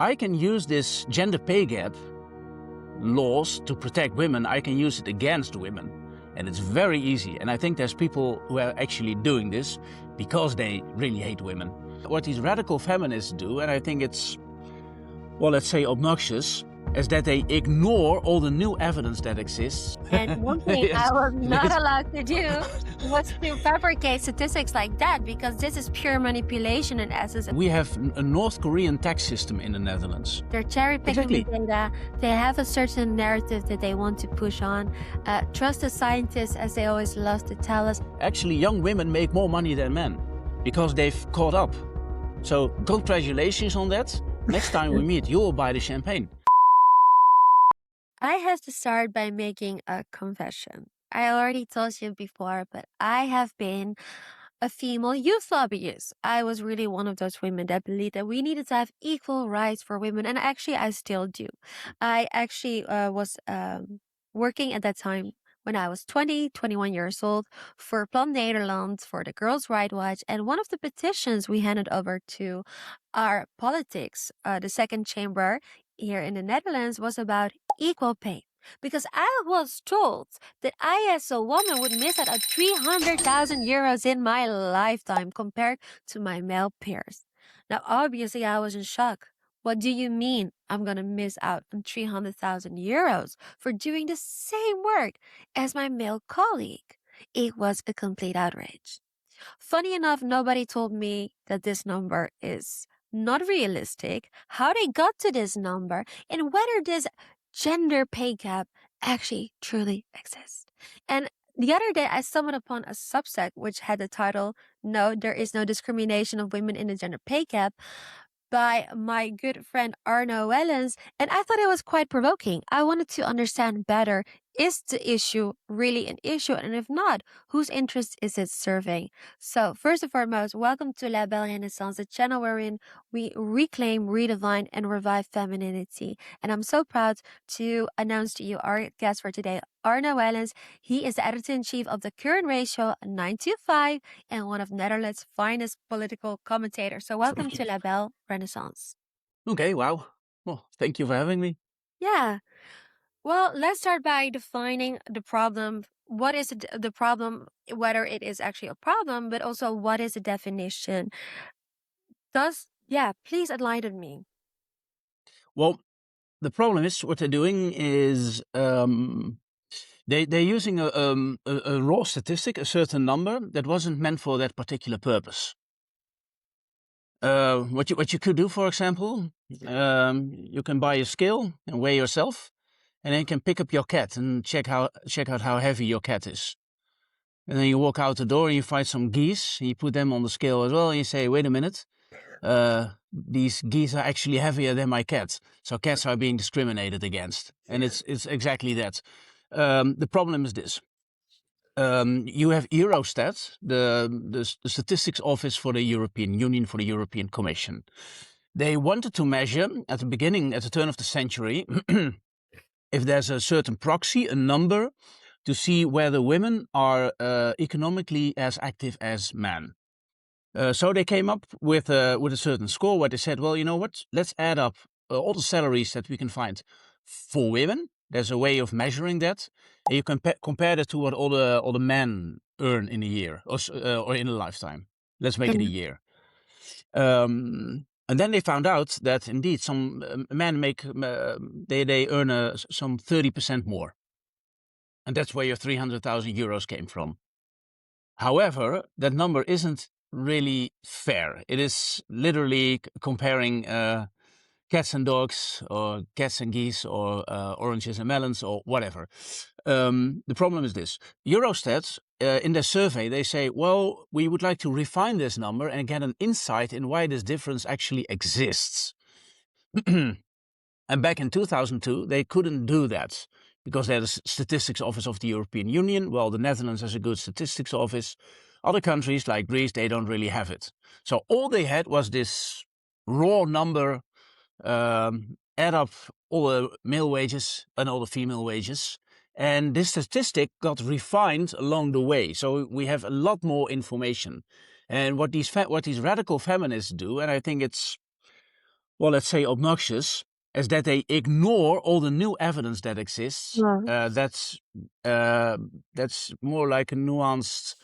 I can use this gender pay gap laws to protect women. I can use it against women. And it's very easy. And I think there's people who are actually doing this because they really hate women. What these radical feminists do, and I think it's, well, let's say obnoxious, is that they ignore all the new evidence that exists. And one thing Yes. I was not allowed to do was to fabricate statistics like that, because this is pure manipulation in essence. We have a North Korean tax system in the Netherlands. They're cherry picking Exactly. the data. They have a certain narrative that they want to push on. Trust the scientists, as they always love to tell us. Actually, young women make more money than men because they've caught up. So congratulations on that. Next time we meet, you'll buy the champagne. I have to start by making a confession. I already told you before, but I have been a female youth lobbyist. I was really one of those women that believed that we needed to have equal rights for women, and actually I still do. I actually was working at that time when I was 21 years old for Plan Nederland, for the Girls' Rights Watch, and one of the petitions we handed over to our politics, the second chamber here in the Netherlands, was about equal pay. Because I was told that I, as a woman, would miss out on 300,000 euros in my lifetime compared to my male peers. Now, obviously, I was in shock. What do you mean I'm going to miss out on 300,000 euros for doing the same work as my male colleague? It was a complete outrage. Funny enough, nobody told me that this number is not realistic, how they got to this number, and whether this gender pay gap actually truly exists. And the other day, I stumbled upon a Substack which had the title, "No, there is no discrimination of women in the gender pay gap," by my good friend Arno Wellens, and I thought it was quite provoking. I wanted to understand better, is the issue really an issue? And if not, whose interest is it serving? So first and foremost, welcome to La Belle Renaissance, the channel wherein we reclaim, redefine, and revive femininity. And I'm so proud to announce to you our guest for today, Arno Wellens. He is the editor-in-chief of the Current Ratio 925 and one of Netherlands' finest political commentators. So welcome to La Belle Renaissance. Okay, wow. Well, thank you for having me. Yeah. Well, let's start by defining the problem. What is the problem, whether it is actually a problem, but also what is the definition? Please enlighten me. Well, the problem is what they're doing is they're using a raw statistic, a certain number that wasn't meant for that particular purpose. What you could do, for example, you can buy a scale and weigh yourself, and then you can pick up your cat and check out how heavy your cat is. And then you walk out the door and you find some geese, and you put them on the scale as well, and you say, wait a minute, these geese are actually heavier than my cat. So cats are being discriminated against. And it's exactly that. The problem is this. You have Eurostat, the statistics office for the European Union, for the European Commission. They wanted to measure at the turn of the century, if there's a certain proxy, a number, to see whether women are economically as active as men. So they came up with a certain score where they said, well, you know what, let's add up all the salaries that we can find for women. There's a way of measuring that. And you can compare that to what all the men earn in a year or in a lifetime. Let's make it a year. And then they found out that indeed some men make, they earn some 30% more. And that's where your 300,000 euros came from. However, that number isn't really fair. It is literally comparing cats and dogs, or cats and geese, or oranges and melons, or whatever. The problem is this. Eurostat, in their survey, they say, well, we would like to refine this number and get an insight in why this difference actually exists. And back in 2002, they couldn't do that because they're the Statistics Office of the European Union. Well, the Netherlands has a good statistics office. Other countries like Greece, they don't really have it. So all they had was this raw number, add up all the male wages and all the female wages. And this statistic got refined along the way. So we have a lot more information. And what these radical feminists do, and I think it's, well, let's say obnoxious, is that they ignore all the new evidence that exists. Yeah. That's more like a nuanced.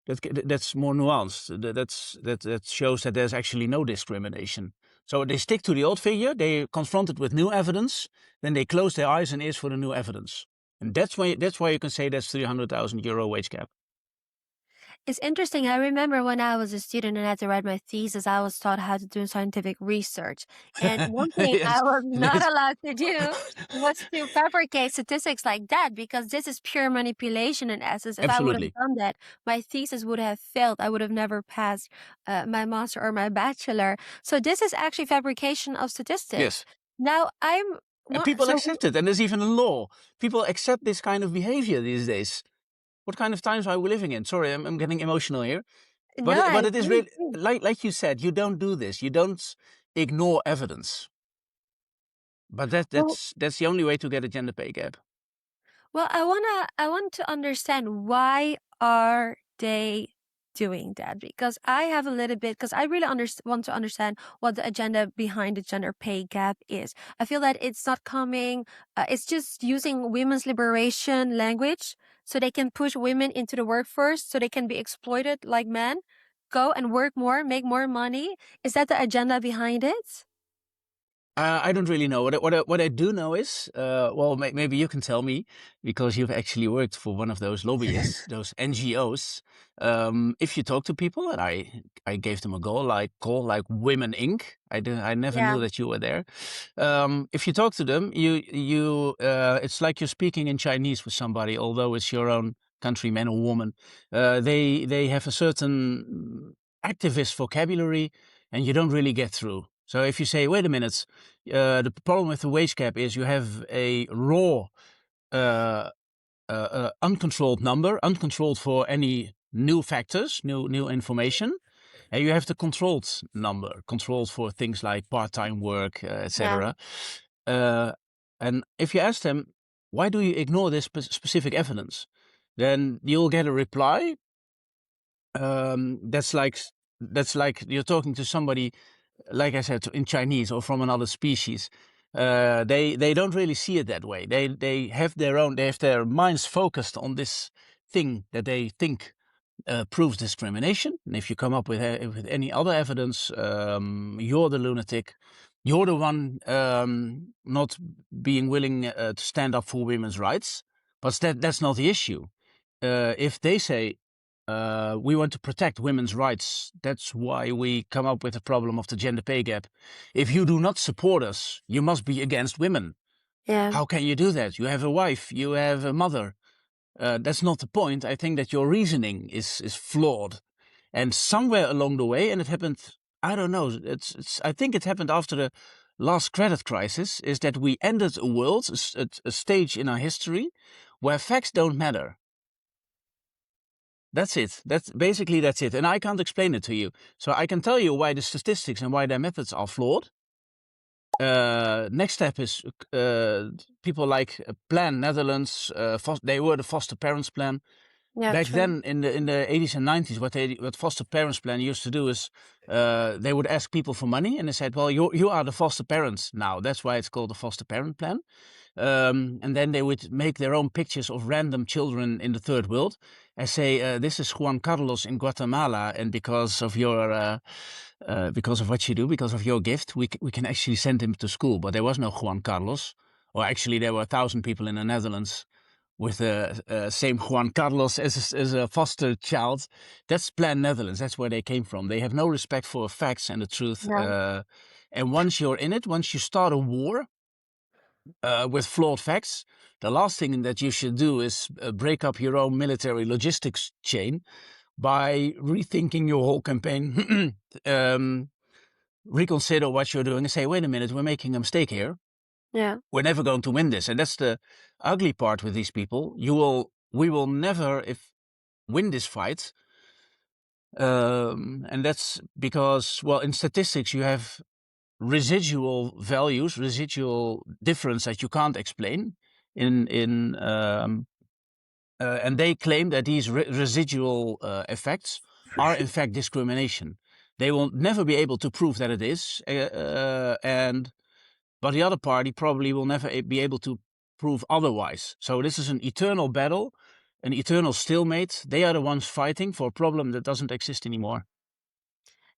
That's more nuanced. That shows that there's actually no discrimination. So they stick to the old figure. They confront it with new evidence. Then they close their eyes and ears for the new evidence. And that's why you can say that's €300,000 wage gap. It's interesting. I remember when I was a student and had to write my thesis, I was taught how to do scientific research. And one thing I Yes, was not yes, allowed to do was to fabricate statistics like that, because this is pure manipulation in essence. If I would have absolutely. done that, my thesis would have failed. I would have never passed my master or my bachelor. So this is actually fabrication of statistics. Yes. Now I'm And what people so accept it, and there's even a law. People accept this kind of behavior these days. What kind of times are we living in? Sorry, I'm getting emotional here. no, But I it is agree. really like you said. You don't do this. You don't ignore evidence. But Well, that's the only way to get a gender pay gap. Well, I want to understand, why are they doing that? Because I have a little bit, because I really want to understand what the agenda behind the gender pay gap is. I feel that it's not coming, it's just using women's liberation language so they can push women into the workforce so they can be exploited like men, go and work more, make more money. Is that the agenda behind it? I don't really know. What I do know is, well, maybe you can tell me because you've actually worked for one of those lobbyists, those NGOs. If you talk to people, and I gave them a call like Women Inc. I never Yeah, knew that you were there. If you talk to them, it's like you're speaking in Chinese with somebody, although it's your own countryman or woman. They have a certain activist vocabulary, and you don't really get through. So if you say, wait a minute, the problem with the wage gap is you have a raw, uncontrolled number, uncontrolled for any new factors, new information, and you have the controlled number, controlled for things like part-time work, yeah, etc. Uh, and if you ask them, why do you ignore this specific evidence? Then you'll get a reply. That's like you're talking to somebody, like I said, in Chinese or from another species. They don't really see it that way. They have their minds focused on this thing that they think proves discrimination. And if you come up with any other evidence, you're the lunatic. You're the one not being willing to stand up for women's rights. But that's not the issue. If they say we want to protect women's rights, that's why we come up with the problem of the gender pay gap. If you do not support us, you must be against women. yeah, How can you do that? You have a wife, you have a mother. That's not the point. I think that your reasoning is flawed. And somewhere along the way, and it happened, I don't know, I think it happened after the last credit crisis, is that we ended a world, a stage in our history, where facts don't matter. That's it. That's it. And I can't explain it to you. So I can tell you why the statistics and why their methods are flawed. Next step is people like Plan Netherlands. They were the foster parents plan. yeah, Back true. then in the 80s and 90s, what foster parents plan used to do is they would ask people for money, and they said, well, you are the foster parents now. That's why it's called the foster parent plan. And then they would make their own pictures of random children in the third world and say, this is Juan Carlos in Guatemala, and because of what you do, because of your gift, we can actually send him to school. But there was no Juan Carlos, or actually there were 1,000 people in the Netherlands with the same Juan Carlos as a foster child. That's Plan Netherlands. That's where they came from. They have no respect for facts and the truth. Yeah, And once you're in it, once you start a war with flawed facts, the last thing that you should do is break up your own military logistics chain by rethinking your whole campaign. Reconsider what you're doing and say, wait a minute, we're making a mistake here. yeah. We're never going to win this. And that's the ugly part with these people. We will never win this fight. And that's because, well, in statistics, you have residual values, residual difference that you can't explain and they claim that these residual effects are in fact discrimination. They will never be able to prove that it is, but the other party probably will never be able to prove otherwise. So this is an eternal battle, an eternal stalemate. They are the ones fighting for a problem that doesn't exist anymore.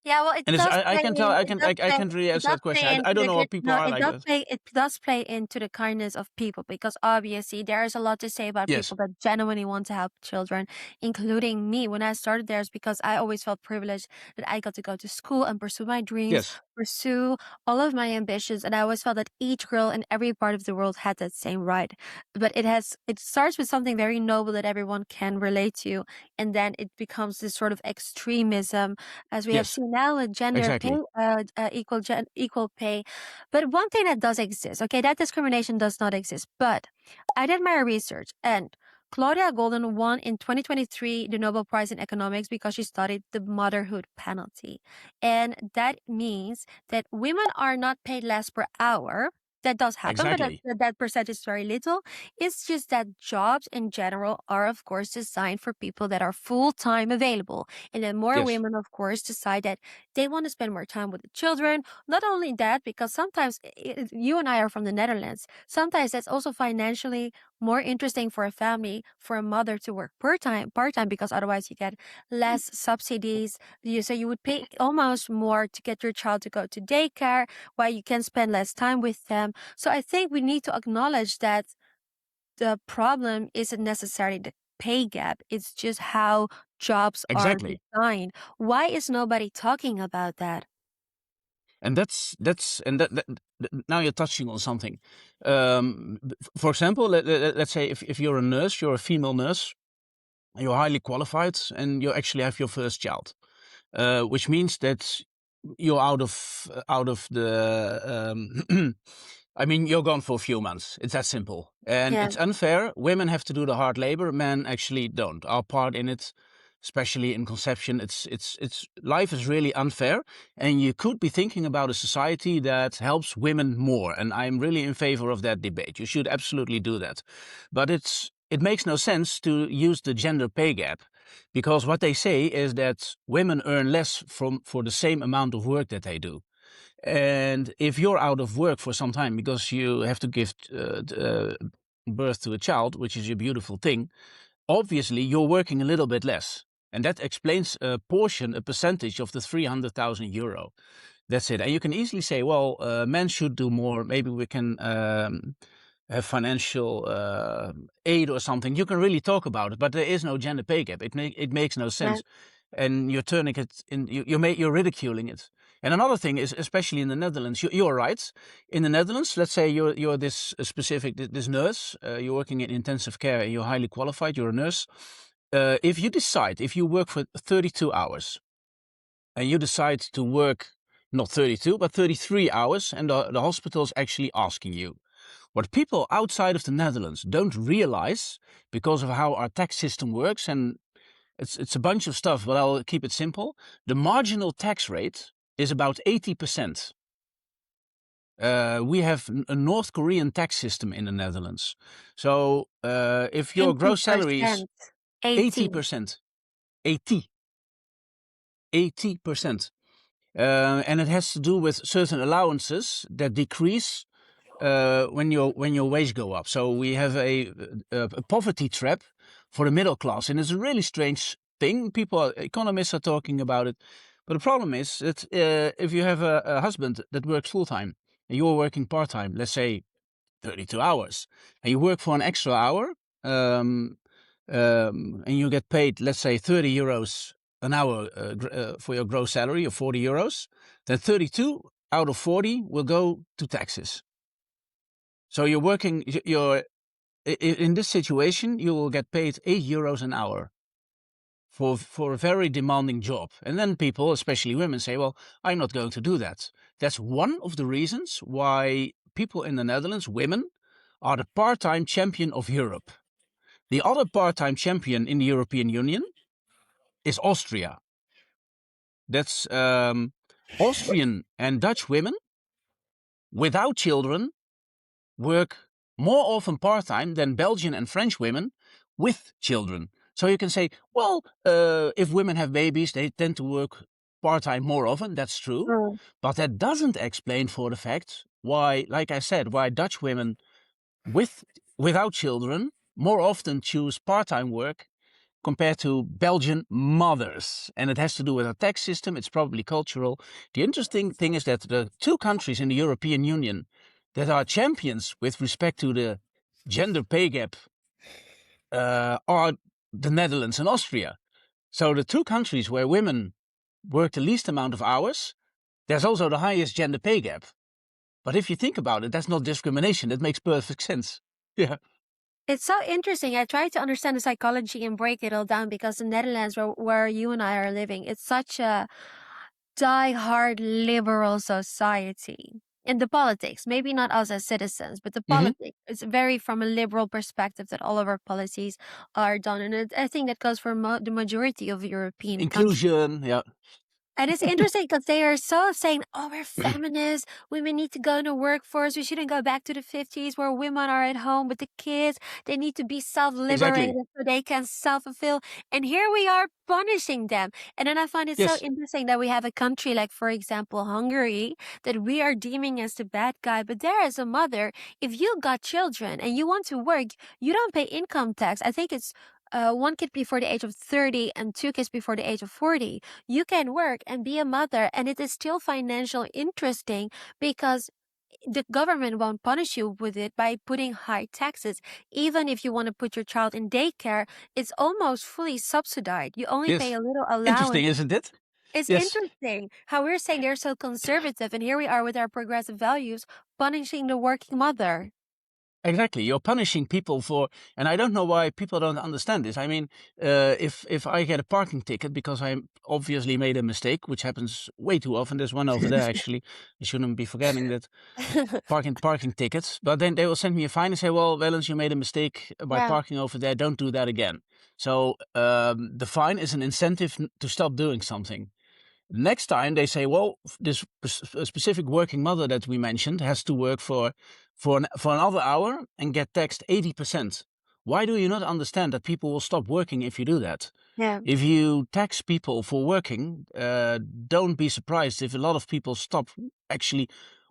Yeah, well, it And does I play can tell, in. It does I play. can't really It answer does that question. play into I don't the know good. what people No, are it like does that. play. It does play into the kindness of people because obviously there is a lot to say about Yes, people that genuinely want to help children, including me. When I started there, is because I always felt privileged that I got to go to school and pursue my dreams, yes, pursue all of my ambitions, and I always felt that each girl in every part of the world had that same right. But it has. It starts with something very noble that everyone can relate to, and then it becomes this sort of extremism as we have yes, seen now with gender pay, exactly, equal pay. But one thing that does exist, okay, that discrimination does not exist. But I did my research, and Claudia Golden won in 2023 the Nobel Prize in Economics because she studied the motherhood penalty. And that means that women are not paid less per hour. That does happen, but exactly. that percentage is very little. It's just that jobs in general are, of course, designed for people that are full time available. And then more Yes, women, of course, decide that they want to spend more time with the children. Not only that, because sometimes you and I are from the Netherlands. Sometimes it's also financially more interesting for a family, for a mother to work part time, because otherwise you get less subsidies. So you would pay almost more to get your child to go to daycare, while you can spend less time with them. So I think we need to acknowledge that the problem isn't necessarily the pay gap. It's just how jobs are exactly. designed. Why is nobody talking about that? And now you're touching on something. For example, let's say if you're a nurse, you're a female nurse, you're highly qualified, and you actually have your first child, which means that you're out of the. I mean, you're gone for a few months. It's that simple, and Yeah. it's unfair. Women have to do the hard labor. Men actually don't. Our part in it, especially in conception, it's life is really unfair. And you could be thinking about a society that helps women more. And I'm really in favor of that debate. You should absolutely do that, but it makes no sense to use the gender pay gap, because what they say is that women earn less for the same amount of work that they do. And if you're out of work for some time because you have to give birth to a child, which is a beautiful thing, obviously you're working a little bit less. And that explains a percentage of the 300,000 euro. That's it. And you can easily say, well, men should do more. Maybe we can have financial aid or something. You can really talk about it, but there is no gender pay gap. It makes no Yeah. sense, and you're turning it in. You're ridiculing it. And another thing is, especially in the Netherlands, you're right. In the Netherlands, let's say you're this specific this nurse. You're working in intensive care and you're highly qualified. You're a nurse. If you work for 32 hours and you decide to work not 32 but 33 hours, and the hospital is actually asking you, what people outside of the Netherlands don't realize, because of how our tax system works, and it's a bunch of stuff, but I'll keep it simple. The marginal tax rate is about 80%. We have a North Korean tax system in the Netherlands. So if your gross salary is 80%. 80. 80%, 80, 80%, and it has to do with certain allowances that decrease when your wage go up. So we have a poverty trap for the middle class, and it's a really strange thing. Economists are talking about it, but the problem is that if you have a husband that works full time and you're working part time, let's say 32 hours, and you work for an extra hour, um, and you get paid, let's say 30 euros an hour for your gross salary of 40 euros, then 32 out of 40 will go to taxes. So you're working, in this situation, you will get paid 8 euros an hour for a very demanding job. And then people, especially women, say, well, I'm not going to do that. That's one of the reasons why people in the Netherlands, women, are the part-time champion of Europe. The other part-time champion in the European Union is Austria. That's Austrian and Dutch women without children work more often part-time than Belgian and French women with children. So you can say, well, if women have babies, they tend to work part-time more often, that's true. Mm. But that doesn't explain for the fact why, like I said, why Dutch women with without children more often choose part-time work compared to Belgian mothers. And it has to do with our tax system. It's probably cultural. The interesting thing is that the two countries in the European Union that are champions with respect to the gender pay gap are the Netherlands and Austria. So the two countries where women work the least amount of hours, there's also the highest gender pay gap. But if you think about it, that's not discrimination. That makes perfect sense. Yeah. It's so interesting. I try to understand the psychology and break it all down because the Netherlands, where you and I are living, it's such a die-hard liberal society. In the politics, maybe not us as citizens, but the Hmm. politics, it's very from a liberal perspective that all of our policies are done. And I think that goes for the majority of European countries. Inclusion. Yeah. And it's interesting because they are so saying, oh, we're feminists. Women need to go in the workforce. We shouldn't go back to the 50s where women are at home with the kids. They need to be Exactly. self-liberated so they can self-fulfill. And here we are punishing them. And then I find it so Yes. interesting that we have a country like, for example, Hungary, that we are deeming as the bad guy. But there, as a mother, if you got children and you want to work, you don't pay income tax. I think it's one kid before the age of 30 and two kids before the age of 40. You can work and be a mother, and it is still financially interesting because the government won't punish you with it by putting high taxes. Even if you want to put your child in daycare, it's almost fully subsidized. You only pay Yes. a little Interesting, allowance. isn't it? It's Yes. interesting how we're saying they're so conservative, and here we are with our progressive values punishing the working mother. Exactly. You're punishing people for, and I don't know why people don't understand this. I mean, if I get a parking ticket because I obviously made a mistake, which happens way too often. There's one over there actually. I shouldn't be forgetting that parking tickets. But then they will send me a fine and say, "Well, Wellens, you made a mistake by Yeah, parking over there. Don't do that again." So the fine is an incentive to stop doing something. Next time they say, well, this specific working mother that we mentioned has to work for another hour and get taxed 80%. Why do you not understand that people will stop working if you do that? yeah, If you tax people for working, don't be surprised if a lot of people stop actually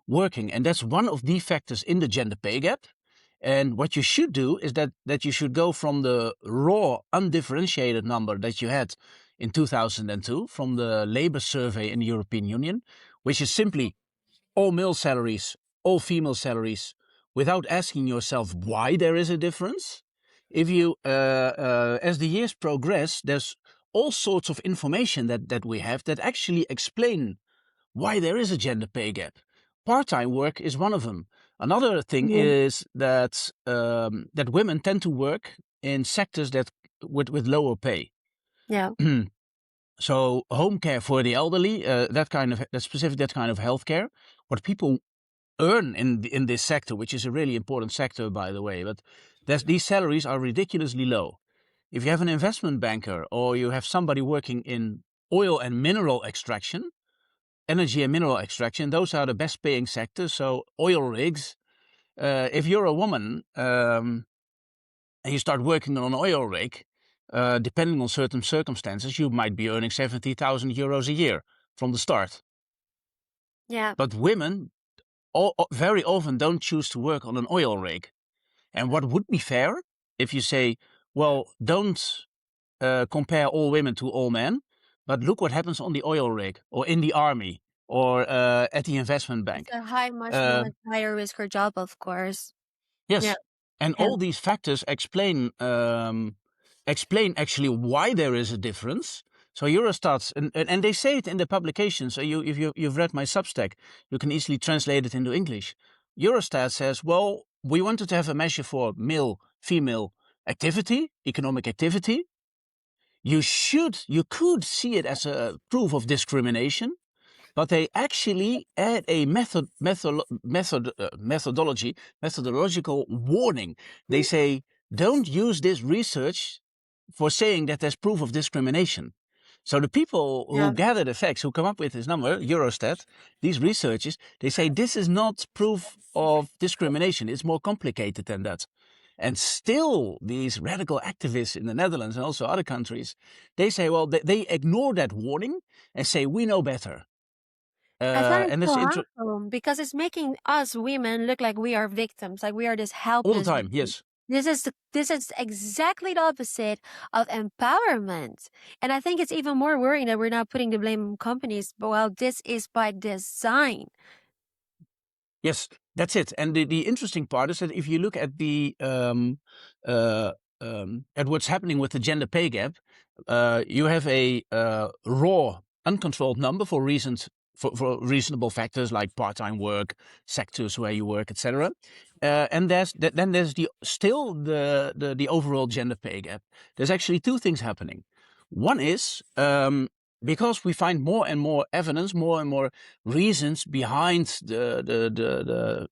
working. And that's one of the factors in the gender pay gap. And what you should do is that you should go from the raw, undifferentiated number that you had in 2002 from the labor survey in the European Union, which is simply all male salaries, all female salaries, without asking yourself why there is a difference. If you, as the years progress, there's all sorts of information that we have that actually explain why there is a gender pay gap. Part-time work is one of them. Another thing yeah, is that that women tend to work in sectors that with lower pay. yeah, So home care for the elderly, that kind of healthcare. What people earn in this sector, which is a really important sector, by the way, but these salaries are ridiculously low. If you have an investment banker or you have somebody working in oil and mineral extraction, energy and mineral extraction, those are the best paying sectors. So oil rigs. If you're a woman and you start working on an oil rig, depending on certain circumstances, you might be earning 70,000 euros a year from the start. yeah. But women very often don't choose to work on an oil rig. And what would be fair if you say, well, don't compare all women to all men, but look what happens on the oil rig or in the army or at the investment It's bank. a much Um, higher risk or job, of course. Yeah, yes, and yeah, all these factors explain actually why there is a difference. So Eurostat, and they say it in the publication. So if you've read my Substack, you can easily translate it into English. Eurostat says, well, we wanted to have a measure for male, female activity, economic activity. You could see it as a proof of discrimination, but they actually add a methodological warning. They say, don't use this research for saying that there's proof of discrimination. So the people who yeah. gather the facts, who come up with this number, Eurostat, these researchers, they say this is not proof of discrimination. It's more complicated than that. And still, these radical activists in the Netherlands and also other countries, they say, well, they ignore that warning and say, we know better. I find it And so it's harmful because it's making us women look like we are victims, like we are this all the helpless time, victim. yes. This is exactly the opposite of empowerment. And I think it's even more worrying that we're not putting the blame on companies, but well, this is by design. Yes, that's it. And the interesting part is that if you look at at what's happening with the gender pay gap, you have a raw, uncontrolled number for reasons for reasonable factors like part-time work, sectors where you work, etc. And then there's still the overall gender pay gap. There's actually two things happening. One is because we find more and more evidence, more and more reasons behind the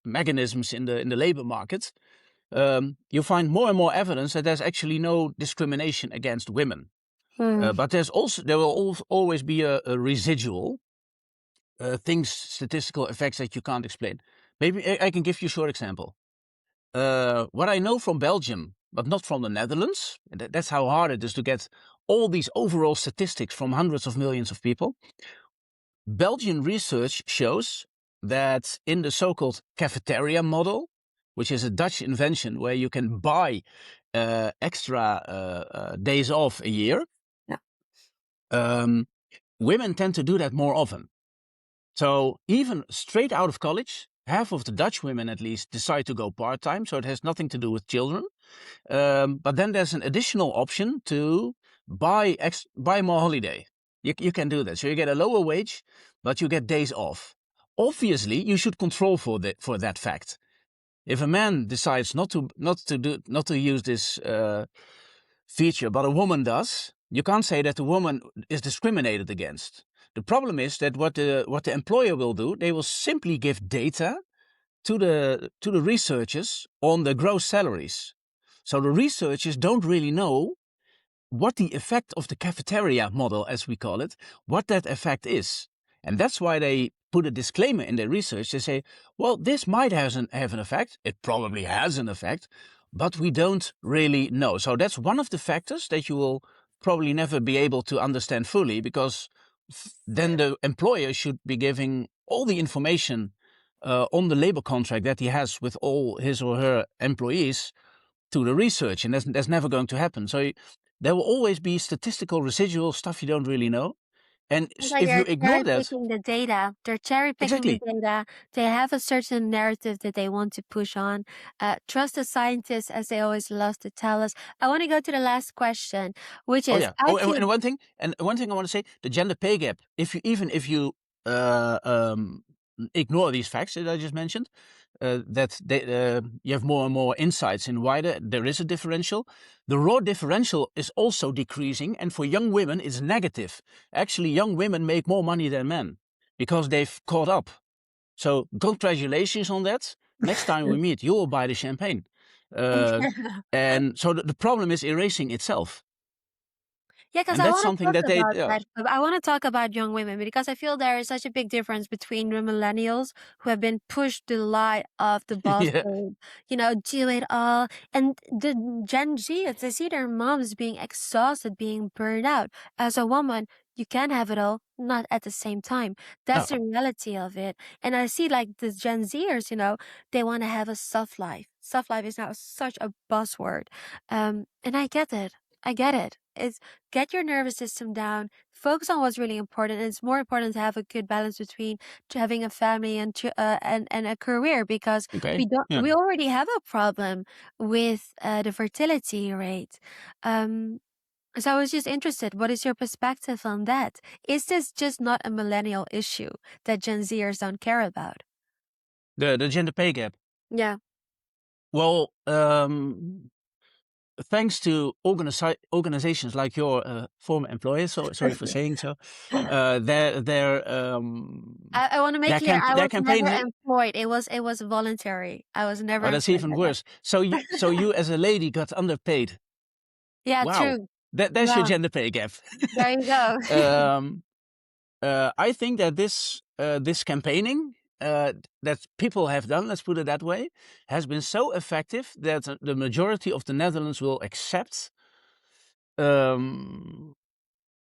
mechanisms in the labor market, you find more and more evidence that there's actually no discrimination against women. Hmm. But there will always be a residual things, statistical effects that you can't explain. Maybe I can give you a short example. What I know from Belgium, but not from the Netherlands, that's how hard it is to get all these overall statistics from hundreds of millions of people. Belgian research shows that in the so-called cafeteria model, which is a Dutch invention where you can buy extra days off a year, Yeah. women tend to do that more often. So even straight out of college, half of the Dutch women at least decide to go part-time. So it has nothing to do with children. But then there's an additional option to buy more holiday. You can do that. So you get a lower wage, but you get days off. Obviously, you should control for that fact. If a man decides not to use this feature, but a woman does, you can't say that the woman is discriminated against. The problem is that what the employer will do, they will simply give data to the researchers on the gross salaries. So the researchers don't really know what the effect of the cafeteria model, as we call it, what that effect is. And that's why they put a disclaimer in their research. They say, well, this might have an effect. It probably has an effect, but we don't really know. So that's one of the factors that you will probably never be able to understand fully, because then the employer should be giving all the information on the labor contract that he has with all his or her employees to the research, and that's never going to happen. So there will always be statistical residual stuff you don't really know, and It's like if you they're ignore cherry that, picking the data. They're cherry picking the exactly. data. They have a certain narrative that they want to push on. Trust the scientists, as they always love to tell us. I want to go to the last question, which Oh is yeah. I Oh, feel. and one thing I want to say: the gender pay gap. If you uh, um, ignore these facts that I just mentioned, you have more and more insights in why there is a differential. The raw differential is also decreasing, and for young women, it's negative. Actually, young women make more money than men because they've caught up. So congratulations on that. Next time we meet, you will buy the champagne. Uh, and so the problem is erasing itself. Yeah, because And I that's want to something talk that they, about yeah, that. I want to talk about young women because I feel there is such a big difference between the millennials who have been pushed the lie of the boss yeah, babe, do it all, and the Gen Z. They see their moms being exhausted, being burned out. As a woman, you can have it all, not at the same time. no, That's the reality of it. And I see like the Gen Zers, they want to have a soft life. Soft life is now such a buzzword. And I get it. I get it. It's get your nervous system down, focus on what's really important. It's more important to have a good balance between having a family and a career, because okay, yeah. we already have a problem with the fertility rate. Um, so I was just interested, what is your perspective on that? Is this just not a millennial issue that Gen Zers don't care about? The gender pay gap. Yeah. Well, thanks to organizations like your former employer, so sorry for saying so, I want to make clear, I their was never campaign. employed. It was voluntary. I was never Oh, that's employed even by them. worse. So you as a lady got underpaid. Yeah, Wow, true. that's your Yeah, gender pay gap. there you go. I think that this campaigning that people have done, let's put it that way, has been so effective that the majority of the Netherlands will accept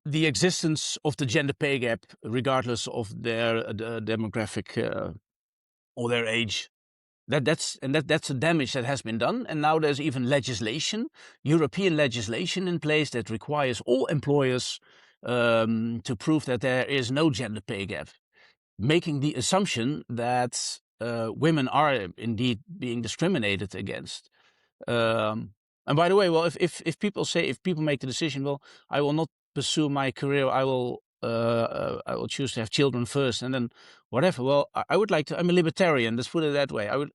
the existence of the gender pay gap, regardless of their demographic or their age. That's a damage that has been done, and now there's even legislation, European legislation in place that requires all employers to prove that there is no gender pay gap, making the assumption that women are indeed being discriminated against. And by the way, well, if people say, if people make the decision, well, I will not pursue my career, I will choose to have children first, and then whatever. Well, I would like to. I'm a libertarian. Let's put it that way. I would,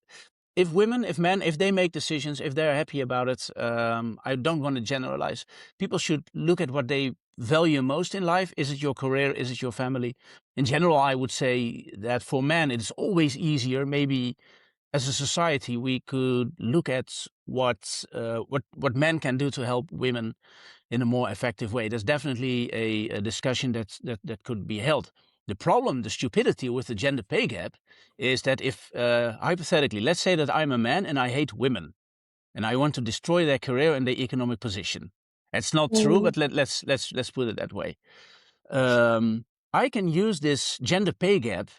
if women, if men, if they make decisions, if they're happy about it, I don't want to generalize. People should look at what they value most in life. Is it your career? Is it your family? In general, I would say that for men, it's always easier. Maybe as a society, we could look at what men can do to help women in a more effective way. There's definitely a discussion that could be held. The problem, the stupidity with the gender pay gap is that if, hypothetically, let's say that I'm a man and I hate women and I want to destroy their career and their economic position. It's not true, but let's put it that way. I can use this gender pay gap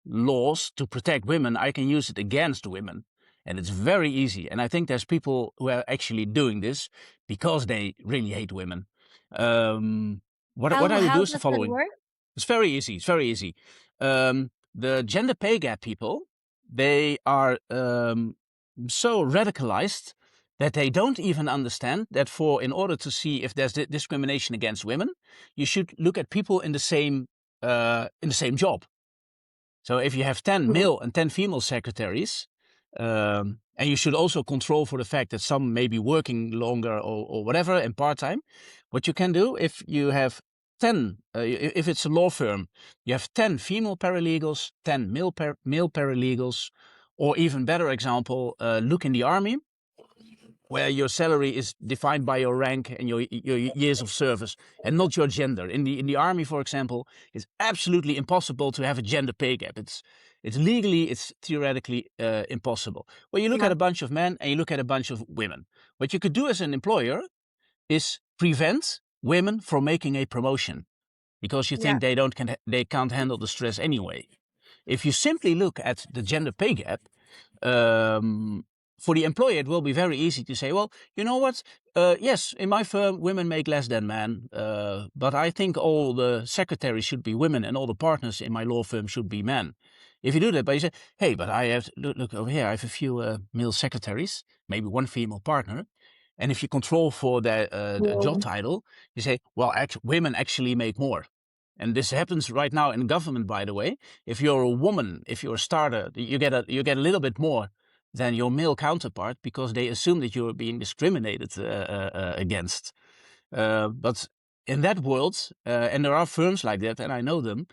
laws to protect women. I can use it against women. And it's very easy. And I think there's people who are actually doing this because they really hate women. What I would do How is the does that following. work? It's very easy. It's very easy. The gender pay gap people, they are so radicalized that they don't even understand that in order to see if there's discrimination against women, you should look at people in the same job. So if you have 10 male and 10 female secretaries, and you should also control for the fact that some may be working longer or whatever and part-time, what you can do if you have 10, if it's a law firm, you have 10 female paralegals, 10 male paralegals, or even better example, look in the army, where your salary is defined by your rank and your years of service and not your gender. In the army, for example, it's absolutely impossible to have a gender pay gap. It's legally, it's theoretically impossible. Well, you look Yeah, at a bunch of men and you look at a bunch of women. What you could do as an employer is prevent women from making a promotion because you yeah, think they can't handle the stress anyway. If you simply look at the gender pay gap, for the employer, it will be very easy to say, well, you know what? Yes, in my firm, women make less than men, but I think all the secretaries should be women and all the partners in my law firm should be men. If you do that, but you say, hey, but I have, look over here, I have a few male secretaries, maybe one female partner. And if you control for their job title, you say, well, women actually make more. And this happens right now in government, by the way. If you're a woman, if you're a starter, you get a little bit more than your male counterpart because they assume that you're being discriminated against. But in that world, and there are firms like that, and I know them,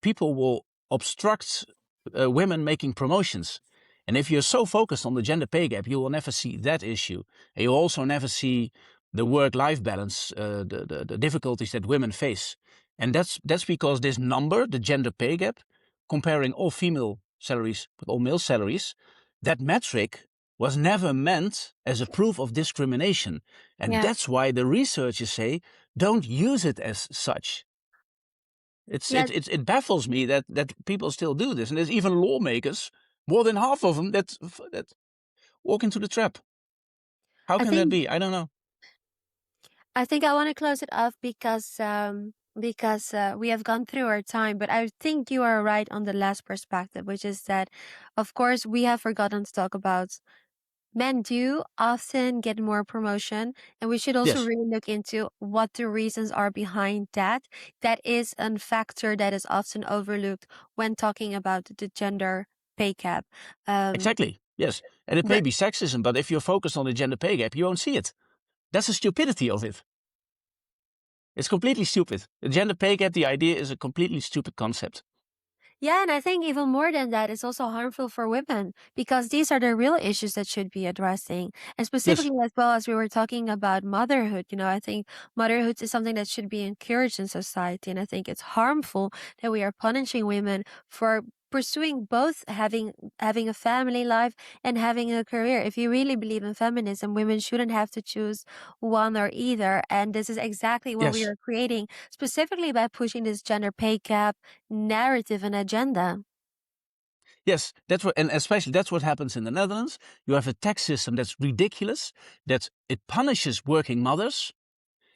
people will obstruct women making promotions. And if you're so focused on the gender pay gap, you will never see that issue. And you'll also never see the work-life balance, the difficulties that women face. And that's because this number, the gender pay gap, comparing all female salaries with all male salaries, that metric was never meant as a proof of discrimination. And yeah, that's why the researchers say, don't use it as such. yeah. It baffles me that people still do this. And there's even lawmakers, more than half of them, that walk into the trap. How I can that think be? I don't know. I want to close it off because we have gone through our time. But I think you are right on the last perspective, which is that, of course, we have forgotten to talk about men do often get more promotion, and we should also Yes, really look into what the reasons are behind that. That is a factor that is often overlooked when talking about the gender pay gap. Um, exactly. Yes. And it may but be sexism, but if you're focused on the gender pay gap, you won't see it. That's the stupidity of it. It's completely stupid. The gender pay gap, the idea is a completely stupid concept. yeah, and I think even more than that, it's also harmful for women because these are the real issues that should be addressing. And Yes, specifically, as well as we were talking about motherhood, I think motherhood is something that should be encouraged in society. And I think it's harmful that we are punishing women for pursuing both having a family life and having a career. If you really believe in feminism, women shouldn't have to choose one or either. And this is exactly what we Yes. are creating, specifically by pushing this gender pay gap narrative and agenda. Yes, that's what, and especially that's what happens in the Netherlands. You have a tax system that's ridiculous, that it punishes working mothers.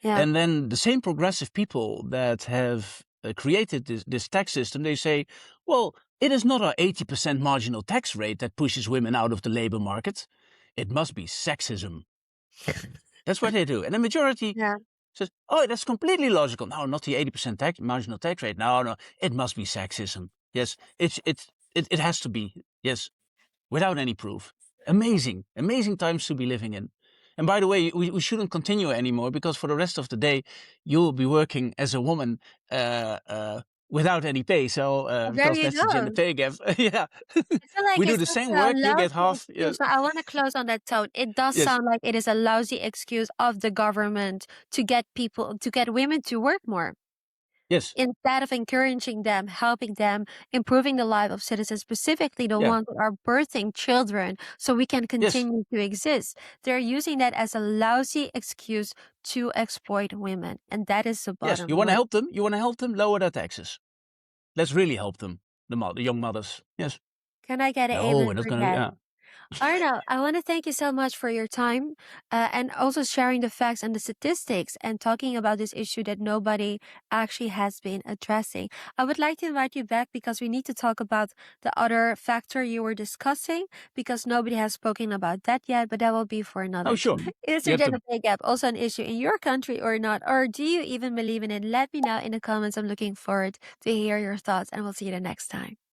Yeah. And then the same progressive people that have created this tax system, they say, well, it is not our 80% marginal tax rate that pushes women out of the labor market. It must be sexism. That's what they do. And the majority Yeah. says, oh, that's completely logical. No, not the 80% marginal tax rate. No, it must be sexism. Yes, it has to be. Yes, without any proof. Amazing, amazing times to be living in. And by the way, we shouldn't continue anymore, because for the rest of the day, you'll be working as a woman without any pay. So, There because you that's the gender go. pay gap. Yeah. I feel like We do it's the such same a work, you get lousy half. Yeah. excuse. I want to close on that tone. It does Yes. sound like it is a lousy excuse of the government to get women to work more. Yes. Instead of encouraging them, helping them, improving the life of citizens, specifically the Yeah. ones that are birthing children, so we can Yes. continue to exist. They're using that as a lousy excuse to exploit women. And that is the Yes. bottom You want to line. help them? You want to help them lower their taxes. Let's really help them. The young mothers. Yes. Can I get an No, amen we're not for going to. that? Yeah. Arno, I want to thank you so much for your time and also sharing the facts and the statistics and talking about this issue that nobody actually has been addressing. I would like to invite you back because we need to talk about the other factor you were discussing because nobody has spoken about that yet, but that will be for Oh, another sure. time. Is You the have gender to. pay gap also an issue in your country or not? Or do you even believe in it? Let me know in the comments. I'm looking forward to hear your thoughts and we'll see you the next time.